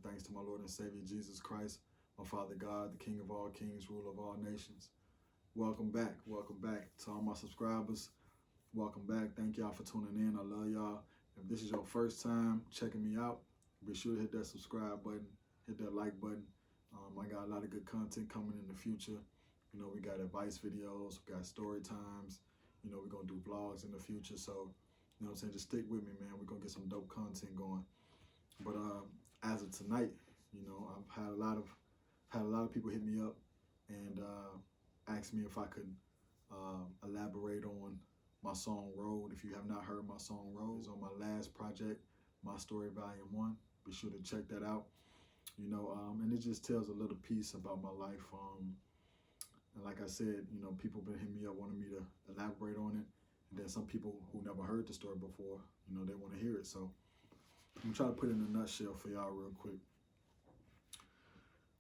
thanks to my Lord and Savior Jesus Christ, my Father God, the King of all kings, ruler of all nations. Welcome back. Welcome back to all my subscribers. Welcome back. Thank y'all for tuning in. I love y'all. If this is your first time checking me out, be sure to hit that subscribe button, hit that like button. I got a lot of good content coming in the future. You know, we got advice videos, we got story times. You know, we're going to do vlogs in the future. So, you know what I'm saying? Just stick with me, man. We're going to get some dope content going. But as of tonight, you know, I've had a lot of people hit me up and ask me if I could elaborate on my song Road. If you have not heard my song Road, it's on my last project, My Story Volume 1. Be sure to check that out. You know, and it just tells a little piece about my life. And like I said, you know, people been hitting me up wanting me to elaborate on it. And then some people who never heard the story before, you know, they want to hear it. So I'm gonna try to put it in a nutshell for y'all real quick.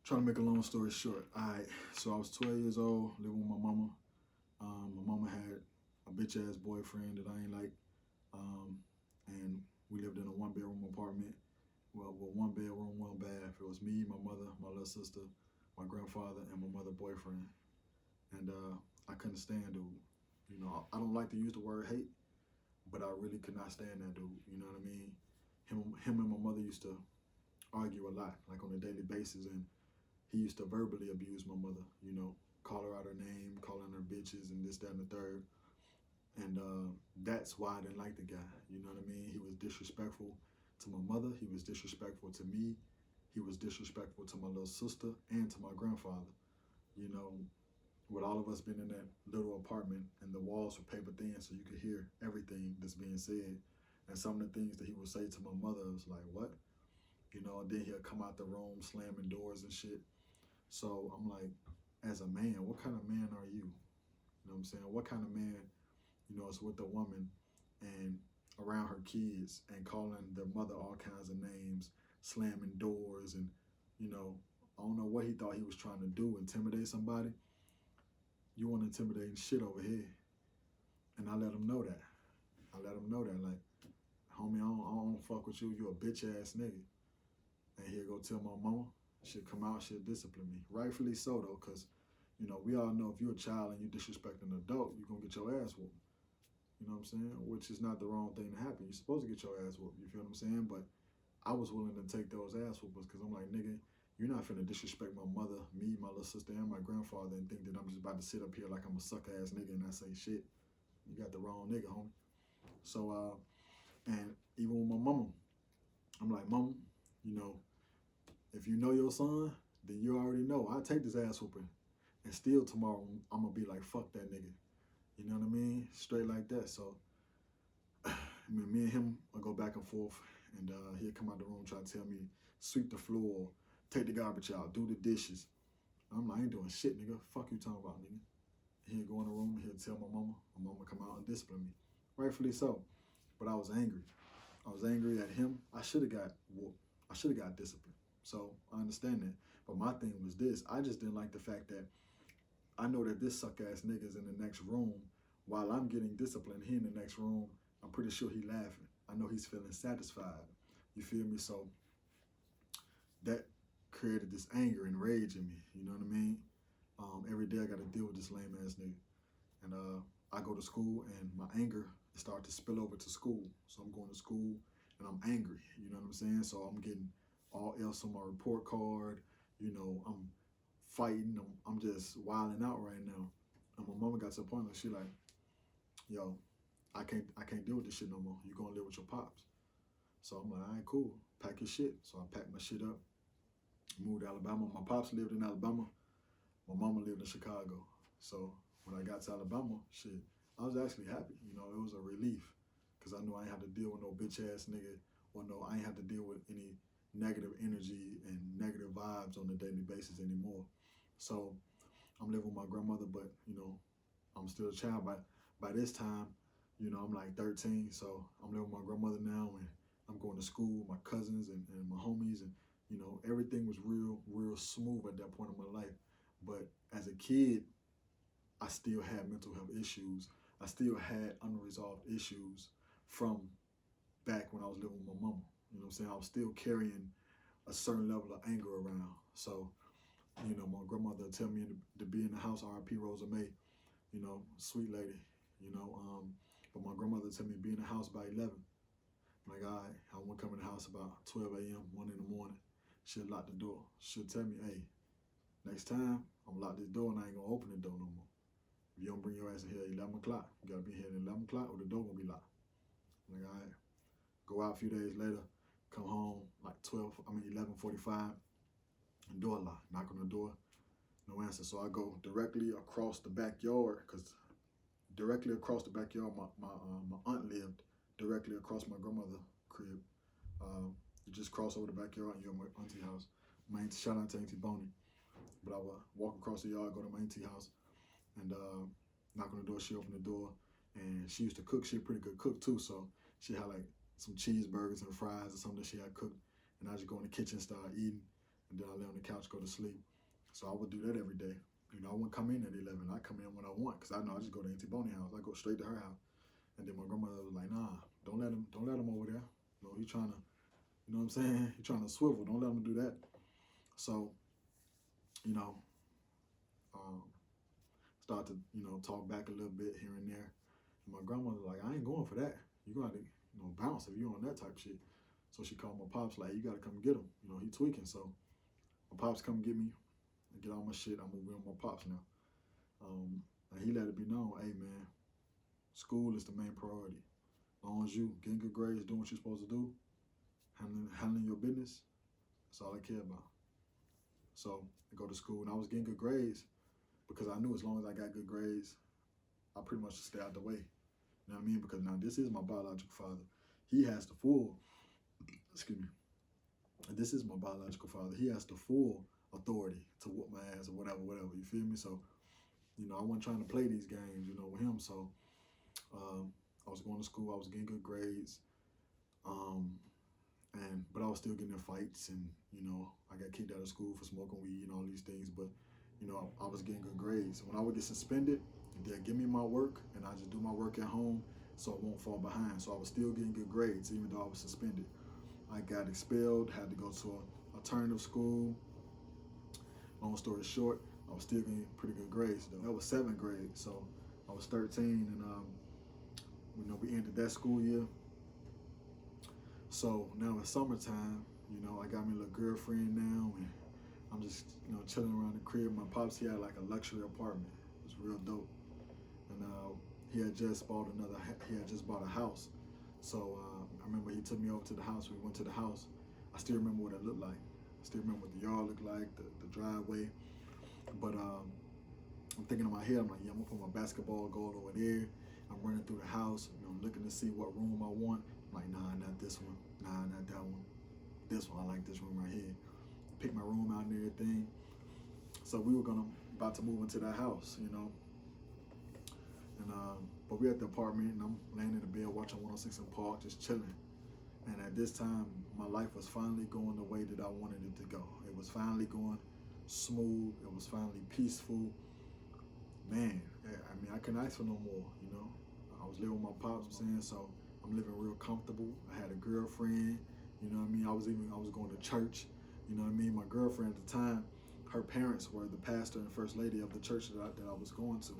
Trying to make a long story short. All right, so I was 12 years old, living with my mama. My mama had a bitch ass boyfriend that I ain't like. And we lived in a 1-bedroom apartment. Well, with 1 bedroom, 1 bath. It was me, my mother, my little sister, my grandfather, and my mother boyfriend. And I couldn't stand dude. You know, I don't like to use the word hate, but I really could not stand that dude. You know what I mean? Him and my mother used to argue a lot, like on a daily basis, and he used to verbally abuse my mother, you know, call her out her name, calling her bitches and this, that, and the third. And that's why I didn't like the guy, you know what I mean? He was disrespectful to my mother, he was disrespectful to me, he was disrespectful to my little sister and to my grandfather. You know, with all of us being in that little apartment and the walls were paper thin so you could hear everything that's being said. And some of the things that he would say to my mother was like, what? You know, and then he'll come out the room slamming doors and shit. So I'm like, as a man, what kind of man are you? You know what I'm saying? What kind of man, you know, is with a woman and around her kids and calling their mother all kinds of names, slamming doors, and, you know, I don't know what he thought he was trying to do, intimidate somebody. You want to intimidate shit over here. And I let him know that. Like, homie, I don't fuck with you. You a bitch ass nigga. And he'll go tell my mama. She'll come out, she'll discipline me. Rightfully so, though, because, you know, we all know if you're a child and you disrespect an adult, you're going to get your ass whooped. You know what I'm saying? Which is not the wrong thing to happen. You're supposed to get your ass whooped. You feel what I'm saying? But I was willing to take those ass whoopers because I'm like, nigga, you're not finna disrespect my mother, me, my little sister, and my grandfather and think that I'm just about to sit up here like I'm a suck ass nigga and not say shit. You got the wrong nigga, homie. So, and even with my mama, I'm like, mama, you know, if you know your son, then you already know. I take this ass whooping. And still tomorrow, I'm going to be like, fuck that nigga. You know what I mean? Straight like that. So, me and him will go back and forth. And he'll come out the room try to tell me, sweep the floor, take the garbage out, do the dishes. I'm like, I ain't doing shit, nigga. Fuck you talking about, nigga. He'll go in the room, he'll tell my mama come out and discipline me. Rightfully so. But I was angry. I was angry at him. I should have got whooped. I should have got disciplined. So I understand that. But my thing was this. I just didn't like the fact that I know that this suck ass nigga's in the next room while I'm getting disciplined. He in the next room. I'm pretty sure he laughing. I know he's feeling satisfied. You feel me? So that created this anger and rage in me. You know what I mean? Every day I got to deal with this lame ass nigga. And I go to school and my anger started to spill over to school. So I'm going to school and I'm angry. You know what I'm saying? So I'm getting all else on my report card. You know, I'm fighting. I'm just wilding out right now. And my mama got to a point where she like, yo, I can't deal with this shit no more. You gonna live with your pops. So I'm like, all right, cool. Pack your shit. So I packed my shit up, moved to Alabama. My pops lived in Alabama. My mama lived in Chicago. So when I got to Alabama, shit, I was actually happy. You know, it was a relief because I knew I ain't have to deal with no bitch ass nigga, or no, I ain't have to deal with any negative energy and negative vibes on a daily basis anymore. So I'm living with my grandmother, but you know, I'm still a child. By this time, you know, I'm like 13, so I'm living with my grandmother now, and I'm going to school with my cousins and my homies, and you know, everything was real smooth at that point in my life. But as a kid, I still had mental health issues. I still had unresolved issues from back when I was living with my mama. You know what I'm saying? I was still carrying a certain level of anger around. So, you know, my grandmother would tell me to be in the house, R.I.P. Rosa May, you know, sweet lady, you know. But my grandmother would tell me to be in the house by 11. I'm like, all right, I want to come in the house about 12 a.m., 1 in the morning. She'll lock the door. She'll tell me, hey, next time, I'm gonna lock this door and I ain't gonna open the door no more. If you don't bring your ass in here at 11 o'clock, you gotta be here at 11 o'clock or the door gonna be locked. I'm like, all right. Go out a few days later, come home like 11:45, and door locked. Knock on the door, no answer. So I go directly across the backyard, because directly across the backyard, my aunt lived directly across my grandmother's crib. You just cross over the backyard and you're at my auntie house. Shout out to Auntie Boney. But I would walk across the yard, go to my auntie house, and knock on the door. She opened the door, and she used to cook. She a pretty good cook too, so she had like some cheeseburgers and fries or something that she had cooked, and I just go in the kitchen, start eating, and then I lay on the couch, go to sleep. So I would do that every day. You know, I wouldn't come in at 11. I come in when I want, because I know I just go to Auntie Boney's house. I go straight to her house. And then my grandmother was like, nah, don't let him over there. You know, he trying to, you know what I'm saying? He trying to swivel. Don't let him do that. So, you know, start to, you know, talk back a little bit here and there. And my grandmother was like, I ain't going for that. You got to, you know, bounce if you on that type of shit. So she called my pops, like, you got to come get him. You know, he tweaking. So my pops come get me and get all my shit. I'm moving with my pops now. And he let it be known, hey, man, school is the main priority. As long as you getting good grades, doing what you're supposed to do, handling your business, that's all I care about. So I go to school, and I was getting good grades because I knew as long as I got good grades, I pretty much should stay out the way. You know what I mean? Because now this is my biological father. He has the full, excuse me, this is my biological father. He has the full authority to whoop my ass or whatever, you feel me? So, you know, I wasn't trying to play these games, you know, with him. So I was going to school, I was getting good grades, but I was still getting in fights, and, you know, I got kicked out of school for smoking weed and all these things, but, you know, I was getting good grades. When I would get suspended, they'd give me my work, and I just do my work at home so I won't fall behind. So I was still getting good grades, even though I was suspended. I got expelled, had to go to an alternative school. Long story short, I was still getting pretty good grades, though. That was 7th grade, so I was 13, and, you know, we ended that school year. So now it's summertime, you know, I got me a little girlfriend now, and I'm just, you know, chilling around the crib. My pops, he had like a luxury apartment. It was real dope. And he had just bought a house. So I remember he took me over to the house. We went to the house. I still remember what it looked like. I still remember what the yard looked like, the driveway. But I'm thinking in my head, I'm like, yeah, I'm gonna put my basketball goal over there. I'm running through the house, you know, I'm looking to see what room I want. I'm like, nah, not this one. Nah, not that one. This one, I like this room right here. Pick my room out and everything. So we were about to move into that house, you know. And but we at the apartment, and I'm laying in the bed watching 106 in Park, just chilling. And at this time, my life was finally going the way that I wanted it to go. It was finally going smooth. It was finally peaceful. Man, I mean, I couldn't ask for no more, you know. I was living with my pops, so I'm living real comfortable. I had a girlfriend, you know what I mean? I was going to church, you know what I mean? My girlfriend at the time, her parents were the pastor and first lady of the church that I was going to.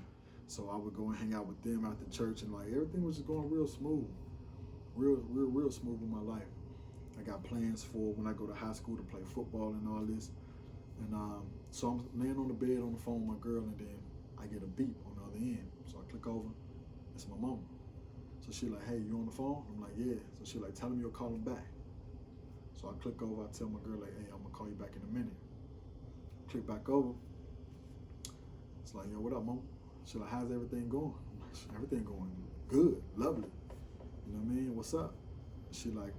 So I would go and hang out with them after church, and like everything was just going real smooth, real smooth in my life. I got plans for when I go to high school to play football and all this. And so I'm laying on the bed on the phone with my girl, and then I get a beep on the other end. So I click over, it's my mama. So she like, hey, you on the phone? I'm like, yeah. So she like, tell him you'll call him back. So I click over, I tell my girl like, hey, I'm gonna call you back in a minute. Click back over. It's like, yo, what up, mom? She like, how's everything going? I'm like, everything going good, lovely. You know what I mean? What's up? She like,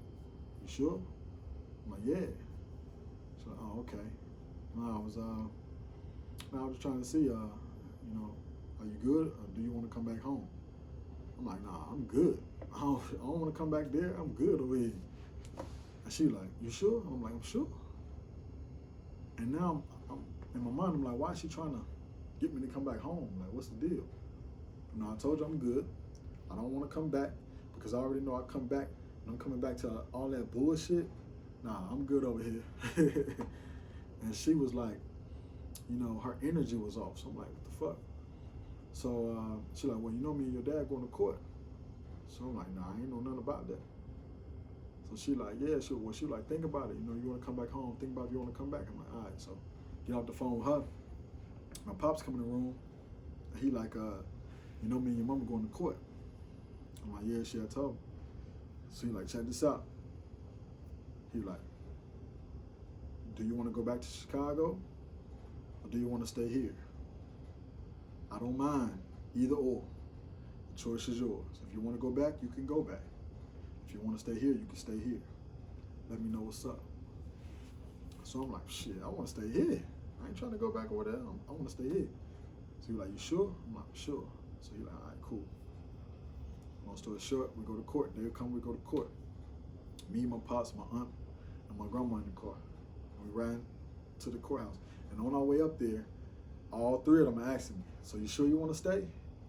you sure? I'm like, yeah. She's like, oh, okay. No, I was just trying to see, you know, are you good, or do you want to come back home? I'm like, nah, I'm good. I don't want to come back there. I'm good over here. And she like, you sure? I'm like, I'm sure. And now I'm in my mind, I'm like, why is she trying to get me to come back home? Like, what's the deal? You know, I told you I'm good. I don't want to come back because I already know I come back and I'm coming back to all that bullshit. nah, I'm good over here. And she was like, you know, her energy was off. So I'm like, what the fuck? So she like, well, you know me and your dad going to court. So I'm like, nah, I ain't know nothing about that. So she like, yeah, she like, think about it. You know, you want to come back home. Think about if you want to come back. I'm like, all right. So get off the phone with her. My pops come in the room. And he like, you know me and your mama going to court. I'm like, yeah, she I told him. So he like, check this out. He like, do you want to go back to Chicago or do you want to stay here? I don't mind, either or. The choice is yours. If you want to go back, you can go back. If you want to stay here, you can stay here. Let me know what's up. So I'm like, shit, I want to stay here. I ain't trying to go back over there. I want to stay here. So he like, you sure? I'm like, sure. So he like, all right, cool. Long story short, we go to court. They come, we go to court. Me, my pops, my aunt, and my grandma in the car. And we ran to the courthouse. And on our way up there, all three of them are asking me, so you sure you want to stay?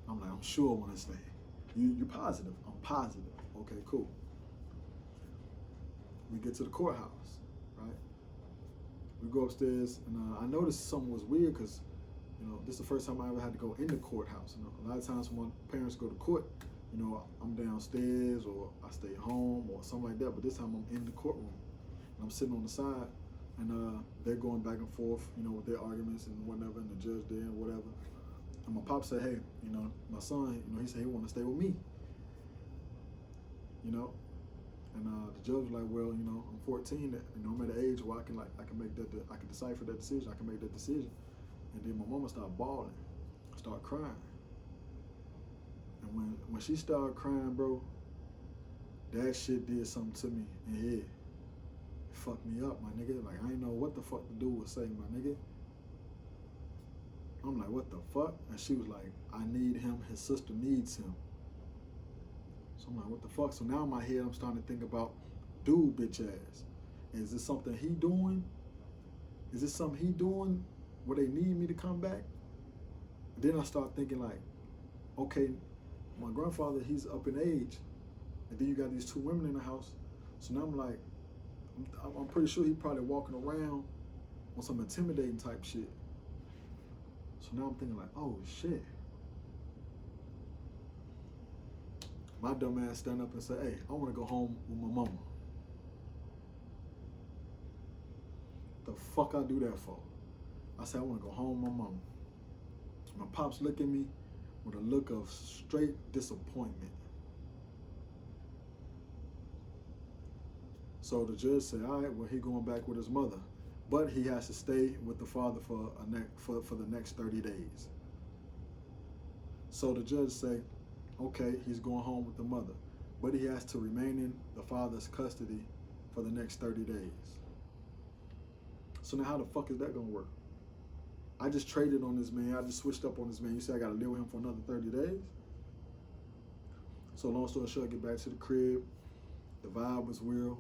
I'm like, I'm sure I want to stay. You positive? I'm positive. Okay, cool. We get to the courthouse, right? We go upstairs, and I noticed something was weird because, you know, this is the first time I ever had to go in the courthouse. You know, a lot of times when my parents go to court, you know, I'm downstairs or I stay home or something like that. But this time I'm in the courtroom, and I'm sitting on the side, and they're going back and forth, you know, with their arguments and whatever, and the judge there and whatever. And my pop said, hey, you know, my son, you know, he said he want to stay with me, you know. And the judge was like, well, you know, I'm 14, you know, I'm at an age where I can make that, I can decipher that decision, I can make that decision. And then my mama started bawling, started crying. And when she started crying, bro, that shit did something to me in here. It fucked me up, my nigga. Like, I ain't know what the fuck to do with saying, my nigga. I'm like, what the fuck? And she was like, I need him, his sister needs him. So I'm like, what the fuck? So now in my head, I'm starting to think about, dude, bitch ass. Is this something he doing? Is this something he doing where they need me to come back? And then I start thinking like, okay, my grandfather, he's up in age. And then you got these two women in the house. So now I'm like, I'm pretty sure he probably walking around on some intimidating type shit. So now I'm thinking like, oh shit. My dumb ass stand up and say, hey, I want to go home with my mama. The fuck I do that for? I said, I want to go home with my mama. My pops look at me with a look of straight disappointment. So the judge said, all right, well, he going back with his mother. But he has to stay with the father for the next 30 days. So the judge say, okay, he's going home with the mother, but he has to remain in the father's custody for the next 30 days. So now how the fuck is that gonna work? I just traded on this man. I just switched up on this man. You say I gotta live with him for another 30 days? So long story short, I get back to the crib. The vibe was real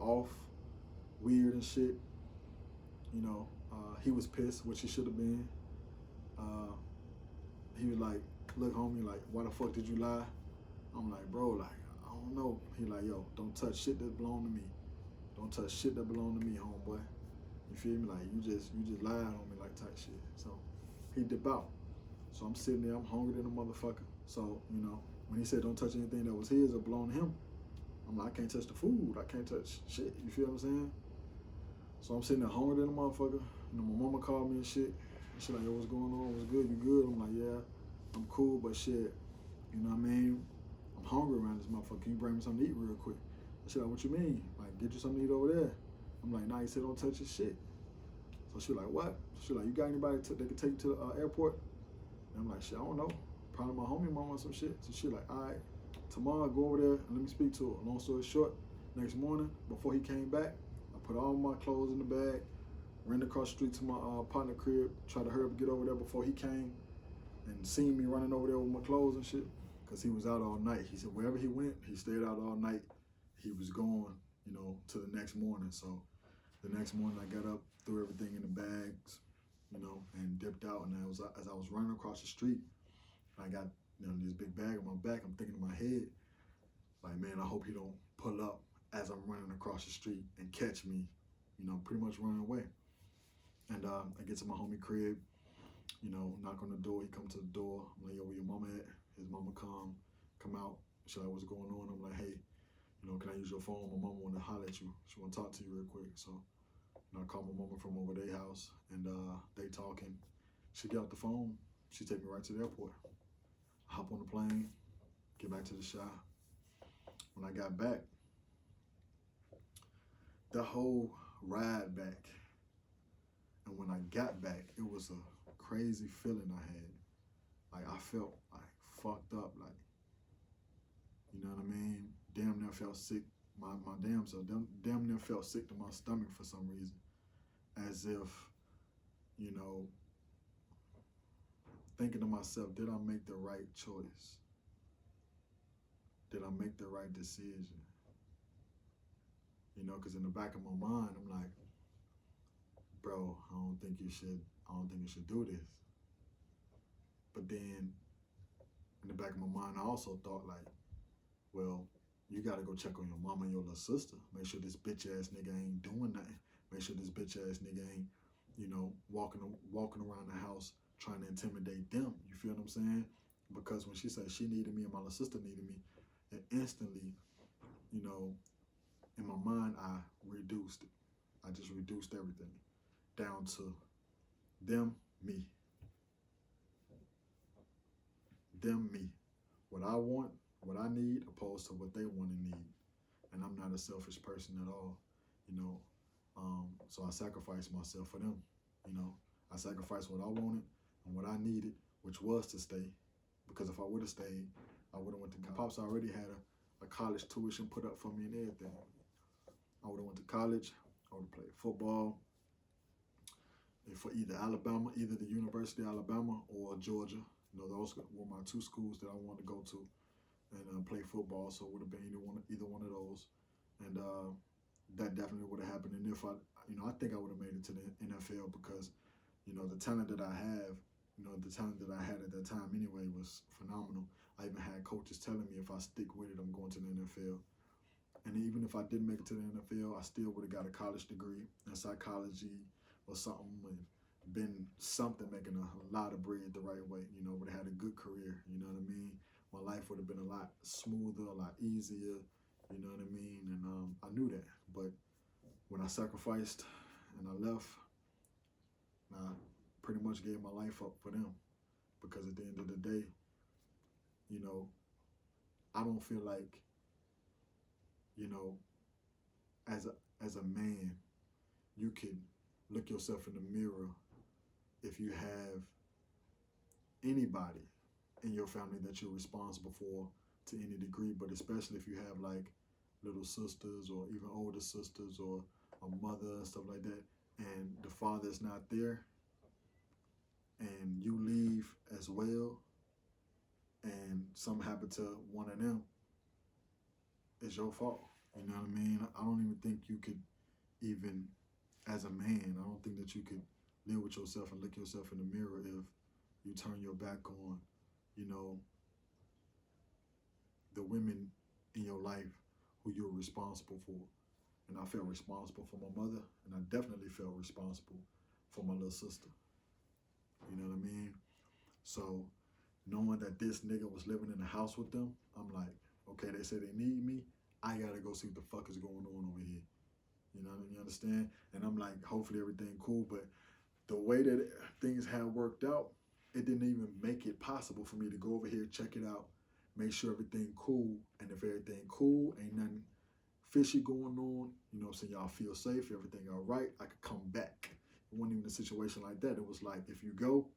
off, weird and shit. You know, he was pissed, which he should have been. He was like, look, homie, like, why the fuck did you lie? I'm like, bro, like, I don't know. He like, yo, don't touch shit that belong to me. Don't touch shit that belong to me, homeboy. You feel me? Like, you just lied on me, like, type shit. So he dip out. So I'm sitting there, I'm hungry than a motherfucker. So, you know, when he said don't touch anything that was his or belonged to him, I'm like, I can't touch the food. I can't touch shit. You feel what I'm saying? So I'm sitting there hungry than a motherfucker. You know, my mama called me and shit. And she like, yo, what's going on? What's good? You good? I'm like, yeah, I'm cool, but shit, you know what I mean? I'm hungry around this motherfucker. Can you bring me something to eat real quick? And she like, what you mean? Like, get you something to eat over there. I'm like, nah, he said don't touch his shit. So she like, what? She like, you got anybody that can take you to the airport? And I'm like, shit, I don't know. Probably my homie mama or some shit. So she like, all right, tomorrow go over there and let me speak to her. Long story short, next morning, before he came back, I put all my clothes in the bag, ran across the street to my partner crib, tried to hurry up and get over there before he came, and seen me running over there with my clothes and shit, because he was out all night. He said wherever he went, he stayed out all night. He was going, you know, to the next morning. So the next morning I got up, threw everything in the bags, you know, and dipped out. And as I was running across the street, I got, you know, this big bag on my back. I'm thinking in my head, like, man, I hope he don't pull up as I'm running across the street and catch me, pretty much running away. And I get to my homie crib, knock on the door. He come to the door. I'm like, yo, where your mama at? His mama come out. She's like, what's going on? I'm like, hey, can I use your phone? My mama want to holler at you. She want to talk to you real quick. So, I call my mama from over their house, and they talking. She get off the phone. She take me right to the airport. I hop on the plane, get back to the shop. When I got back, the whole ride back, and when I got back, it was a crazy feeling I had. Like, I felt like fucked up, like, you know what I mean? Damn near felt sick. My damn self, damn near felt sick to my stomach for some reason. As if, thinking to myself, did I make the right choice? Did I make the right decision? Because in the back of my mind, I'm like, bro, I don't think you should do this. But then, in the back of my mind, I also thought like, well, you gotta go check on your mama and your little sister. Make sure this bitch ass nigga ain't doing nothing. Make sure this bitch ass nigga ain't, walking around the house trying to intimidate them. You feel what I'm saying? Because when she said she needed me and my little sister needed me, it instantly, in my mind, I reduced it. I just reduced everything down to them, me. Them, me. What I want, what I need, opposed to what they want and need. And I'm not a selfish person at all, so I sacrificed myself for them, I sacrificed what I wanted and what I needed, which was to stay. Because if I would have stayed, I would have went to college. Pops already had a college tuition put up for me and everything. I would have went to college. I would have played football for either the University of Alabama or Georgia. Those were my two schools that I wanted to go to and play football. So it would have been either one of those. And that definitely would have happened. And if I think I would have made it to the NFL because, the talent that I have, the talent that I had at that time anyway was phenomenal. I even had coaches telling me if I stick with it, I'm going to the NFL. And even if I didn't make it to the NFL, I still would have got a college degree in psychology or something, and been something, making a lot of bread the right way, would have had a good career, you know what I mean? My life would have been a lot smoother, a lot easier, you know what I mean? And I knew that. But when I sacrificed and I left, I pretty much gave my life up for them. Because at the end of the day, I don't feel like, as a man, you can look yourself in the mirror if you have anybody in your family that you're responsible for to any degree, but especially if you have like little sisters or even older sisters or a mother and stuff like that, and the father's not there, and you leave as well, and something happened to one of them, it's your fault. You know what I mean? I don't even think you could even, as a man, I don't think that you could live with yourself and look yourself in the mirror if you turn your back on, the women in your life who you're responsible for. And I felt responsible for my mother, and I definitely felt responsible for my little sister. You know what I mean? So knowing that this nigga was living in the house with them, I'm like, okay, they say they need me. I gotta go see what the fuck is going on over here. You know what I mean? You understand? And I'm like, hopefully everything cool. But the way that things had worked out, it didn't even make it possible for me to go over here, check it out, make sure everything cool. And if everything cool, ain't nothing fishy going on, so y'all feel safe, everything all right, I could come back. It wasn't even a situation like that. It was like, if you go,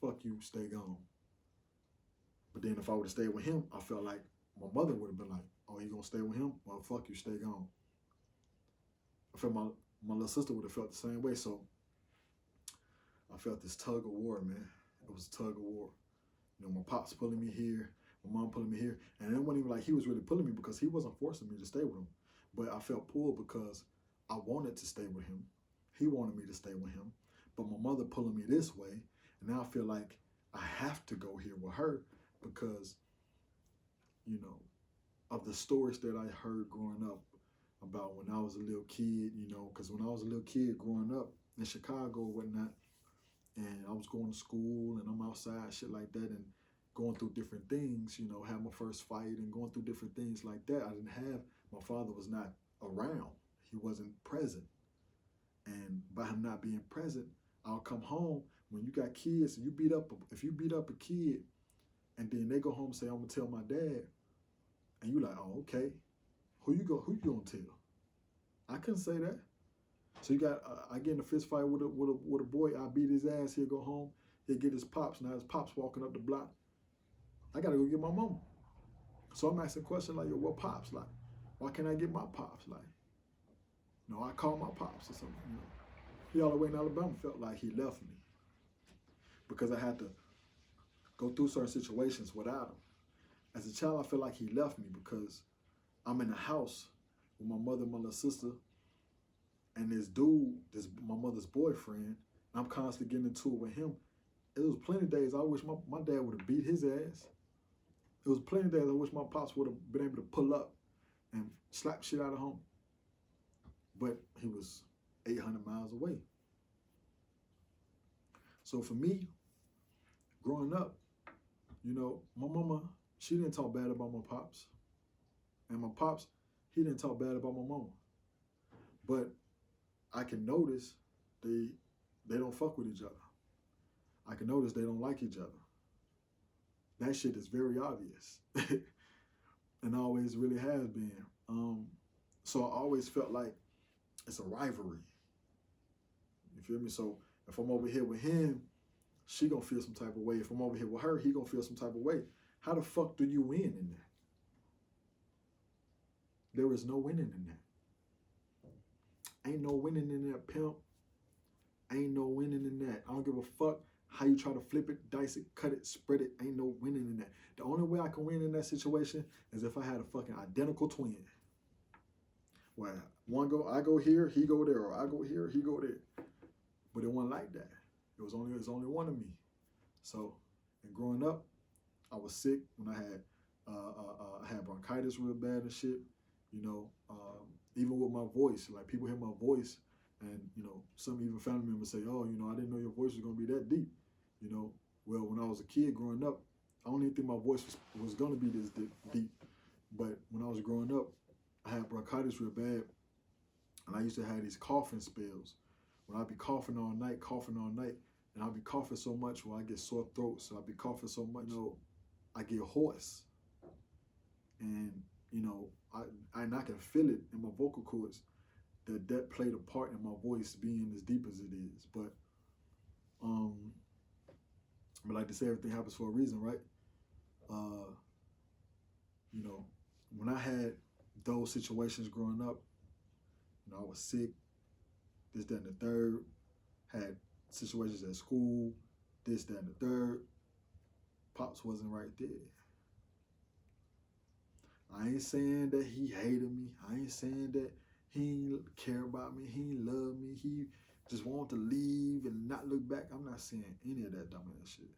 fuck you, stay gone. But then if I would have stayed with him, I felt like my mother would have been like, oh, you gonna stay with him? Well, fuck you, stay gone. I felt my little sister would have felt the same way. So I felt this tug of war, man. It was a tug of war. My pops pulling me here, my mom pulling me here. And it wasn't even like he was really pulling me because he wasn't forcing me to stay with him. But I felt pulled because I wanted to stay with him. He wanted me to stay with him. But my mother pulling me this way. And now I feel like I have to go here with her because, of the stories that I heard growing up about when I was a little kid, you know, because when I was a little kid growing up in Chicago or whatnot, and I was going to school and I'm outside, shit like that, and going through different things, you know, had my first fight and going through different things like that. I didn't have, my father was not around. He wasn't present. And by him not being present, I'll come home. When you got kids and you beat up, if you beat up a kid and then they go home and say, I'm gonna tell my dad, and you like, oh, okay. Who you gonna tell? I couldn't say that. So you got, I get in a fist fight with a boy. I beat his ass. He'll go home. He'll get his pops. Now his pops walking up the block. I gotta go get my mama. So I'm asking questions like, yo, what pops? Like, why can't I get my pops? Like, no, I call my pops or something. You know, he all the way in Alabama felt like he left me because I had to go through certain situations without him. As a child, I feel like he left me because I'm in the house with my mother and my little sister and this dude, this my mother's boyfriend, and I'm constantly getting into it with him. It was plenty of days I wish my dad would have beat his ass. It was plenty of days I wish my pops would have been able to pull up and slap shit out of home. But he was 800 miles away. So for me, growing up, you know, my mama, she didn't talk bad about my pops. And my pops, he didn't talk bad about my mama. But I can notice they don't fuck with each other. I can notice they don't like each other. That shit is very obvious. And always really has been. So I always felt like it's a rivalry. You feel me? So if I'm over here with him, she gonna feel some type of way. If I'm over here with her, he gonna feel some type of way. How the fuck do you win in that? There is no winning in that. Ain't no winning in that, pimp. Ain't no winning in that. I don't give a fuck how you try to flip it, dice it, cut it, spread it. Ain't no winning in that. The only way I can win in that situation is if I had a fucking identical twin. Where I go here, he go there, or I go here, he go there. But it wasn't like that. It was only one of me. So, and growing up, I was sick when I had bronchitis real bad and shit. You know, even with my voice, like people hear my voice, and you know, some even family members say, "Oh, you know, I didn't know your voice was gonna be that deep." You know, well, when I was a kid growing up, I don't even think my voice was gonna be this deep. But when I was growing up, I had bronchitis real bad, and I used to have these coughing spells. When I'd be coughing all night, and I'd be coughing so much where I get sore throat. So I'd be coughing so much, you know, I get hoarse, and you know, I can feel it in my vocal cords that played a part in my voice being as deep as it is. But like to say, everything happens for a reason, right? You know, when I had those situations growing up, you know, I was sick, this, that, and the third, had situations at school, this, that, and the third. Pops wasn't right there. I ain't saying that he hated me. I ain't saying that he ain't care about me. He ain't love me. He just wanted to leave and not look back. I'm not saying any of that dumbass shit.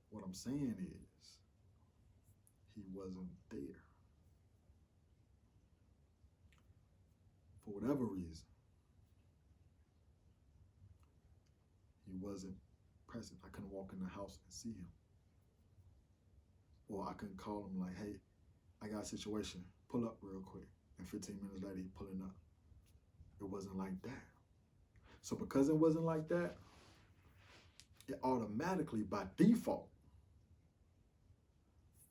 What I'm saying is he wasn't there. For whatever reason, he wasn't present. I couldn't walk in the house and see him. Or I couldn't call him like, hey, I got a situation. Pull up real quick. And 15 minutes later, he pulling up. It wasn't like that. So because it wasn't like that, it automatically, by default,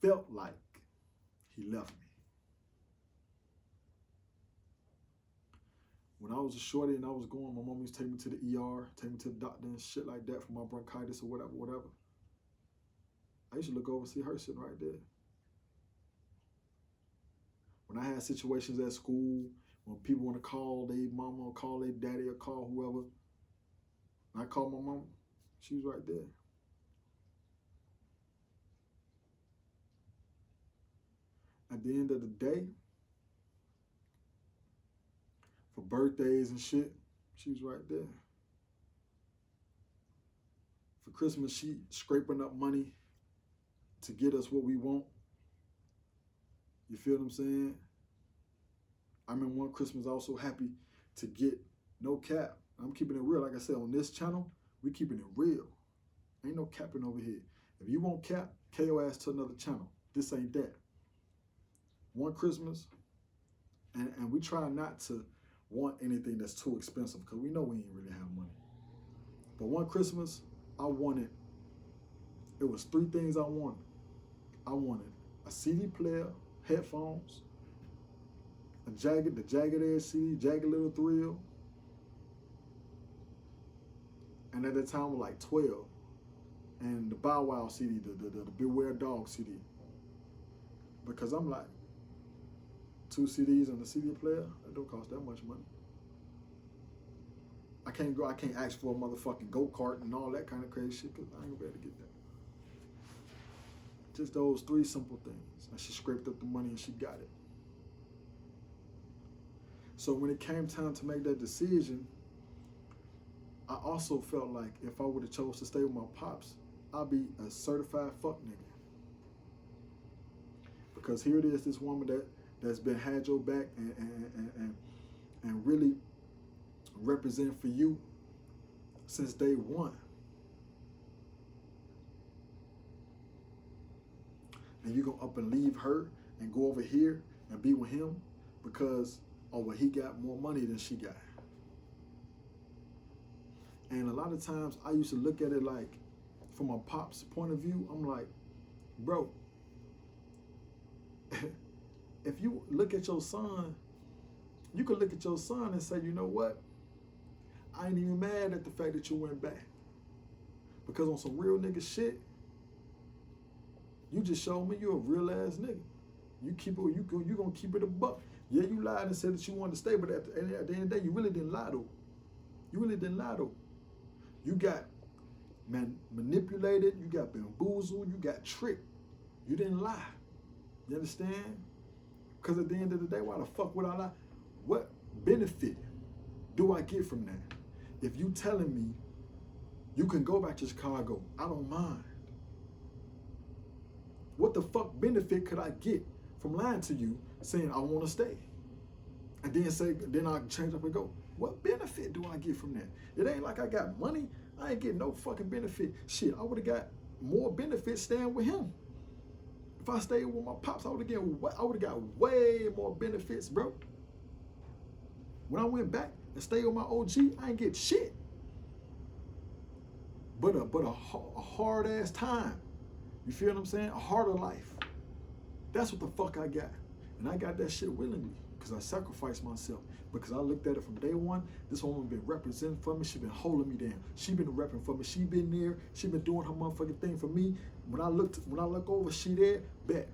felt like he left me. When I was a shorty and I was going, my mom used to take me to the ER, take me to the doctor and shit like that for my bronchitis or whatever. I used to look over and see her sitting right there. When I had situations at school, when people want to call their mama or call their daddy or call whoever, and I called my mom, she was right there. At the end of the day, for birthdays and shit, she was right there. For Christmas, she scraping up money to get us what we want. You feel what I'm saying? I remember one Christmas I was so happy to get, no cap. I'm keeping it real. Like I said, on this channel, we keeping it real. Ain't no capping over here. If you won't cap, KO ass to another channel. This ain't that. One Christmas, and we try not to want anything that's too expensive because we know we ain't really have money. But one Christmas, it was 3 things I wanted. I wanted a CD player, headphones, the Jagged Edge CD, Jagged Little Thrill, and at that time it was like 12, and the Bow Wow CD, the Beware Dog CD. Because I'm like, 2 CDs and a CD player, that don't cost that much money. I can't ask for a motherfucking go-kart and all that kind of crazy shit because I ain't gonna be able to get that. Just those 3 simple things. And she scraped up the money and she got it. So when it came time to make that decision, I also felt like if I would have chose to stay with my pops, I'd be a certified fuck nigga. Because here it is, this woman that's been had your back and really represent for you since day one. And you gonna up and leave her and go over here and be with him because he got more money than she got. And a lot of times I used to look at it like, from my pop's point of view, I'm like, bro, if you look at your son, you could look at your son and say, you know what? I ain't even mad at the fact that you went back. Because on some real nigga shit, you just showed me you a real ass nigga. You gonna keep it a buck. Yeah, you lied and said that you wanted to stay, but at the end of the day, you really didn't lie though. You really didn't lie though. You got manipulated, you got bamboozled, you got tricked. You didn't lie. You understand? Because at the end of the day, why the fuck would I lie? What benefit do I get from that? If you telling me you can go back to Chicago, I don't mind. What the fuck benefit could I get from lying to you, saying I want to stay? And then I change up and go, what benefit do I get from that? It ain't like I got money. I ain't getting no fucking benefit. Shit, I would have got more benefits staying with him. If I stayed with my pops, I would have got way more benefits, bro. When I went back and stayed with my OG, I ain't get shit. But a hard ass time. You feel what I'm saying? A harder life. That's what the fuck I got. And I got that shit willingly because I sacrificed myself. Because I looked at it from day one. This woman been representing for me. She been holding me down. She been repping for me. She been there. She been doing her motherfucking thing for me. When I look over, she there, bet.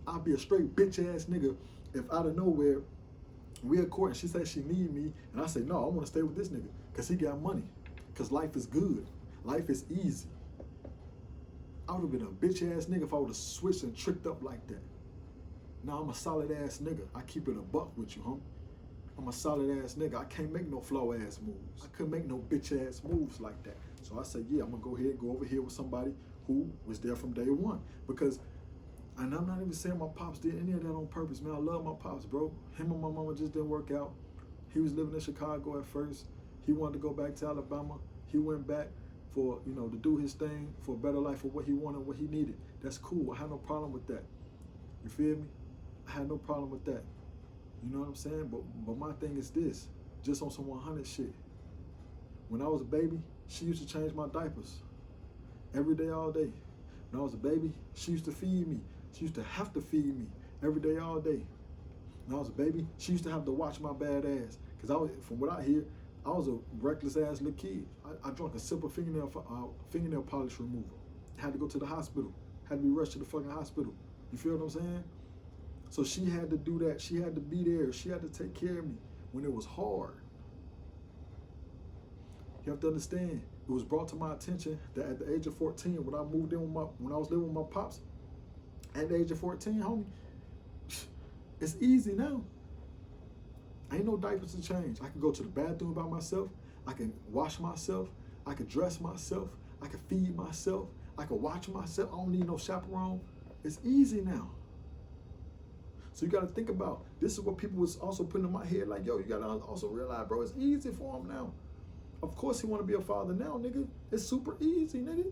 I'll be a straight bitch ass nigga if out of nowhere we at court and she said she need me and I say no, I want to stay with this nigga because he got money. Because life is good. Life is easy. I would have been a bitch ass nigga if I would have switched and tricked up like that. Now I'm a solid ass nigga. I keep it a buck with you, homie. I'm a solid ass nigga. I can't make no flow ass moves. I couldn't make no bitch ass moves like that. So I said, yeah, I'm gonna go ahead and go over here with somebody who was there from day one. Because, and I'm not even saying my pops did any of that on purpose, man. I love my pops, bro. Him and my mama just didn't work out. He was living in Chicago at first. He wanted to go back to Alabama. He went back for, to do his thing, for a better life, for what he wanted, what he needed. That's cool. I had no problem with that. You feel me? I had no problem with that. You know what I'm saying? But my thing is this, just on some 100 shit. When I was a baby, she used to change my diapers every day, all day. When I was a baby, she used to feed me. She used to have to feed me every day, all day. When I was a baby, she used to have to watch my bad ass. Because from what I hear, I was a reckless ass little kid. I drank a simple fingernail polish remover. Had to go to the hospital. Had to be rushed to the fucking hospital. You feel what I'm saying? So she had to do that. She had to be there. She had to take care of me when it was hard. You have to understand, it was brought to my attention that at the age of 14, when I moved in when I was living with my pops, at the age of 14, homie, it's easy now. Ain't no diapers to change. I can go to the bathroom by myself. I can wash myself. I can dress myself. I can feed myself. I can watch myself. I don't need no chaperone. It's easy now. So you got to think about, this is what people was also putting in my head, like, yo, you got to also realize, bro, it's easy for him now. Of course he want to be a father now, nigga. It's super easy, nigga.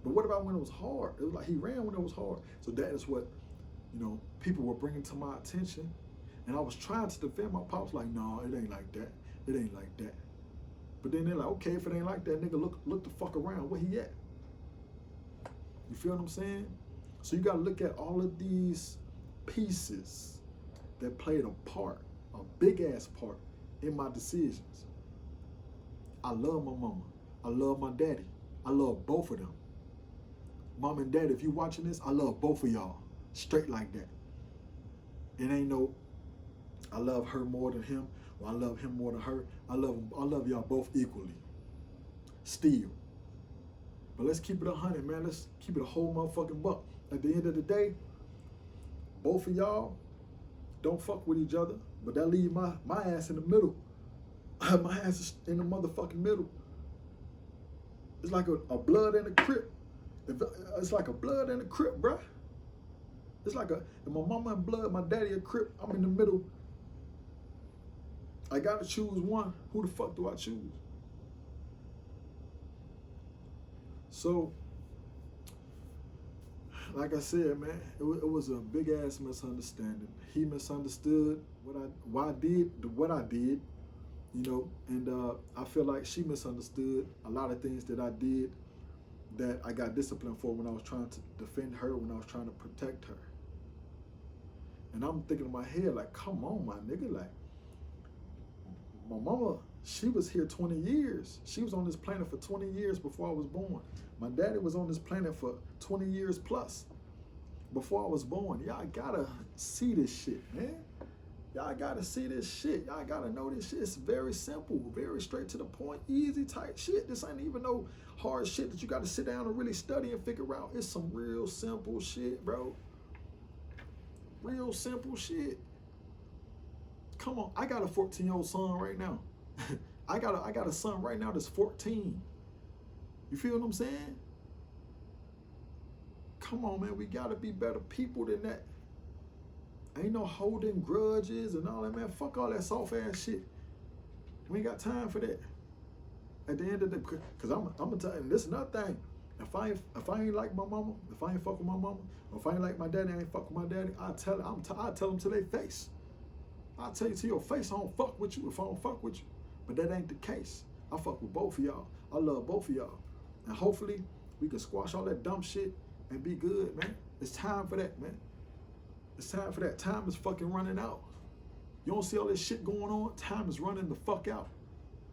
But what about when it was hard? It was like he ran when it was hard. So that is what, you know, people were bringing to my attention. And I was trying to defend my pops, like, no, it ain't like that. It ain't like that. But then they're like, okay, if it ain't like that, nigga, look the fuck around. Where he at? You feel what I'm saying? So you got to look at all of these pieces that played a part, a big ass part in my decisions. I love my mama. I love my daddy. I love both of them. Mom and dad, if you watching this, I love both of y'all. Straight like that. It ain't no, I love her more than him, or I love him more than her. I love y'all both equally. Still. But let's keep it 100, man. Let's keep it a whole motherfucking buck. At the end of the day, both of y'all don't fuck with each other, but that leave my ass in the middle. My ass is in the motherfucking middle. It's like a blood and a crip. It's like a blood and a crip, bruh. It's like if my mama and blood, my daddy a crip, I'm in the middle. I gotta choose one. Who the fuck do I choose? So, like I said, man, it was a big ass misunderstanding. He misunderstood what I did, you know, and I feel like she misunderstood a lot of things that I did that I got disciplined for when I was trying to defend her, when I was trying to protect her. And I'm thinking in my head, like, come on, my nigga, like, my mama, she was here 20 years. She was on this planet for 20 years before I was born. My daddy was on this planet for 20 years plus before I was born. Y'all gotta see this shit, man. Y'all gotta see this shit. Y'all gotta know this shit. It's very simple, very straight to the point, easy type shit. This ain't even no hard shit that you gotta sit down and really study and figure out. It's some real simple shit, bro. Real simple shit. Come on, I got a 14-year-old son right now. I got a son right now that's 14. You feel what I'm saying? Come on, man, we gotta be better people than that. Ain't no holding grudges and all that, man. Fuck all that soft ass shit. We ain't got time for that. At the end of the day, cause I'm gonna tell you, this is another thing. If I ain't like my mama, if I ain't fuck with my mama, or if I ain't like my daddy, I ain't fuck with my daddy, I tell them to their face. I'll tell you to your face, I don't fuck with you if I don't fuck with you. But that ain't the case. I fuck with both of y'all. I love both of y'all. And hopefully we can squash all that dumb shit and be good, man. It's time for that, man. It's time for that. Time is fucking running out. You don't see all this shit going on? Time is running the fuck out.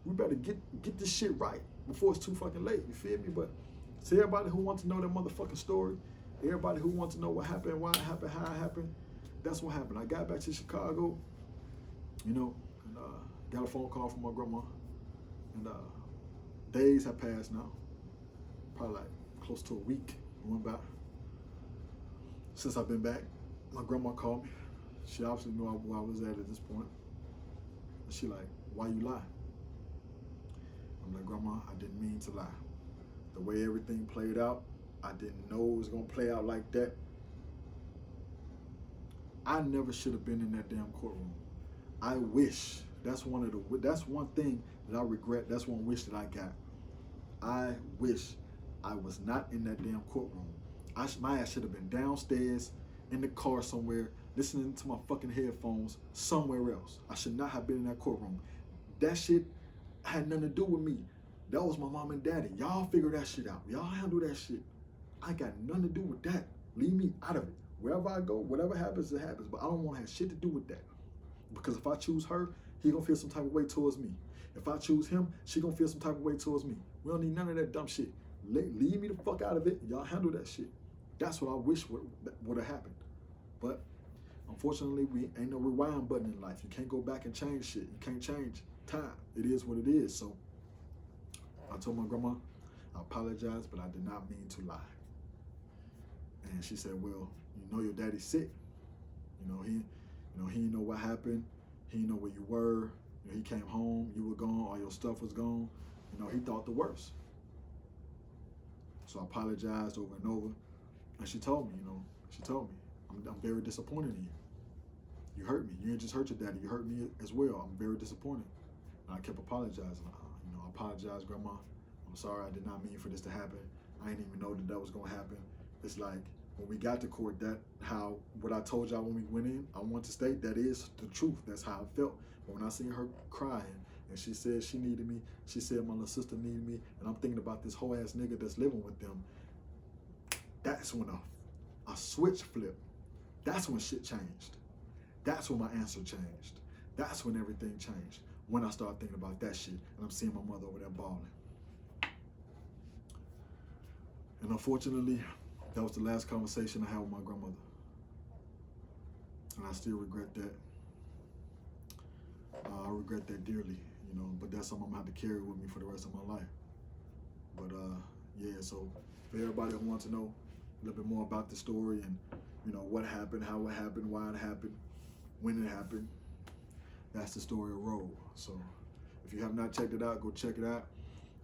We better get this shit right before it's too fucking late. You feel me? But to everybody who wants to know that motherfucking story, everybody who wants to know what happened, why it happened, how it happened, that's what happened. I got back to Chicago, you know, and got a phone call from my grandma. And days have passed now. Probably like close to a week went by since I've been back. My grandma called me. She obviously knew where I was at this point. And she like, why you lie? I'm like, Grandma, I didn't mean to lie. The way everything played out, I didn't know it was gonna play out like that. I never should have been in that damn courtroom. I wish, that's one thing that I regret, that's one wish that I got. I wish I was not in that damn courtroom. My ass should have been downstairs in the car somewhere, listening to my fucking headphones somewhere else. I should not have been in that courtroom. That shit had nothing to do with me. That was my mom and daddy. Y'all figure that shit out. Y'all handle that shit. I got nothing to do with that. Leave me out of it. Wherever I go, whatever happens, it happens. But I don't want to have shit to do with that. Because if I choose her, he gonna feel some type of way towards me. If I choose him, she gonna feel some type of way towards me. We don't need none of that dumb shit. Leave me the fuck out of it. Y'all handle that shit. That's what I wish would have happened. But unfortunately, we ain't no rewind button in life. You can't go back and change shit. You can't change time. It is what it is. So I told my grandma, I apologize, but I did not mean to lie. And she said, well, you know your daddy's sick. He didn't know what happened. He didn't know where you were. He came home, you were gone, all your stuff was gone. He thought the worst. So I apologized over and over. And she told me, I'm very disappointed in you. You hurt me. You didn't just hurt your daddy. You hurt me as well. I'm very disappointed. And I kept apologizing. I apologize, Grandma. I'm sorry. I did not mean for this to happen. I didn't even know that was going to happen. It's like when we got to court, what I told y'all when we went in, I want to state that is the truth. That's how I felt. But when I seen her crying and she said she needed me, she said my little sister needed me, and I'm thinking about this whole ass nigga that's living with them, that's when a switch flipped. That's when shit changed. That's when my answer changed. That's when everything changed. When I started thinking about that shit, and I'm seeing my mother over there bawling. And unfortunately, that was the last conversation I had with my grandmother. And I still regret that. I regret that dearly, but that's something I'm gonna have to carry with me for the rest of my life. But yeah, so for everybody who wants to know a little bit more about the story and what happened, how it happened, why it happened, when it happened, that's the story of Roll. So if you have not checked it out, go check it out.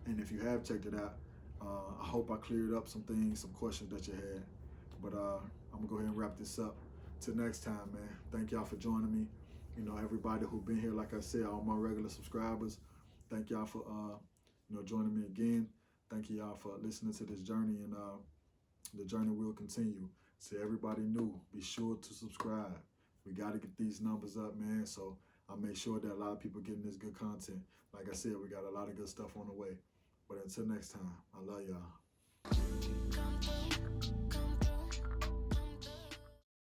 And if you have checked it out, I hope I cleared up some things, some questions that you had. But I'm gonna go ahead and wrap this up. Till next time, man. Thank y'all for joining me. Everybody who's been here, like I said, all my regular subscribers, thank y'all for joining me again. Thank y'all for listening to this journey, and the journey will continue. So everybody new, be sure to subscribe. We got to get these numbers up, man. So I'll make sure that a lot of people getting this good content. Like I said, we got a lot of good stuff on the way. But until next time, I love y'all.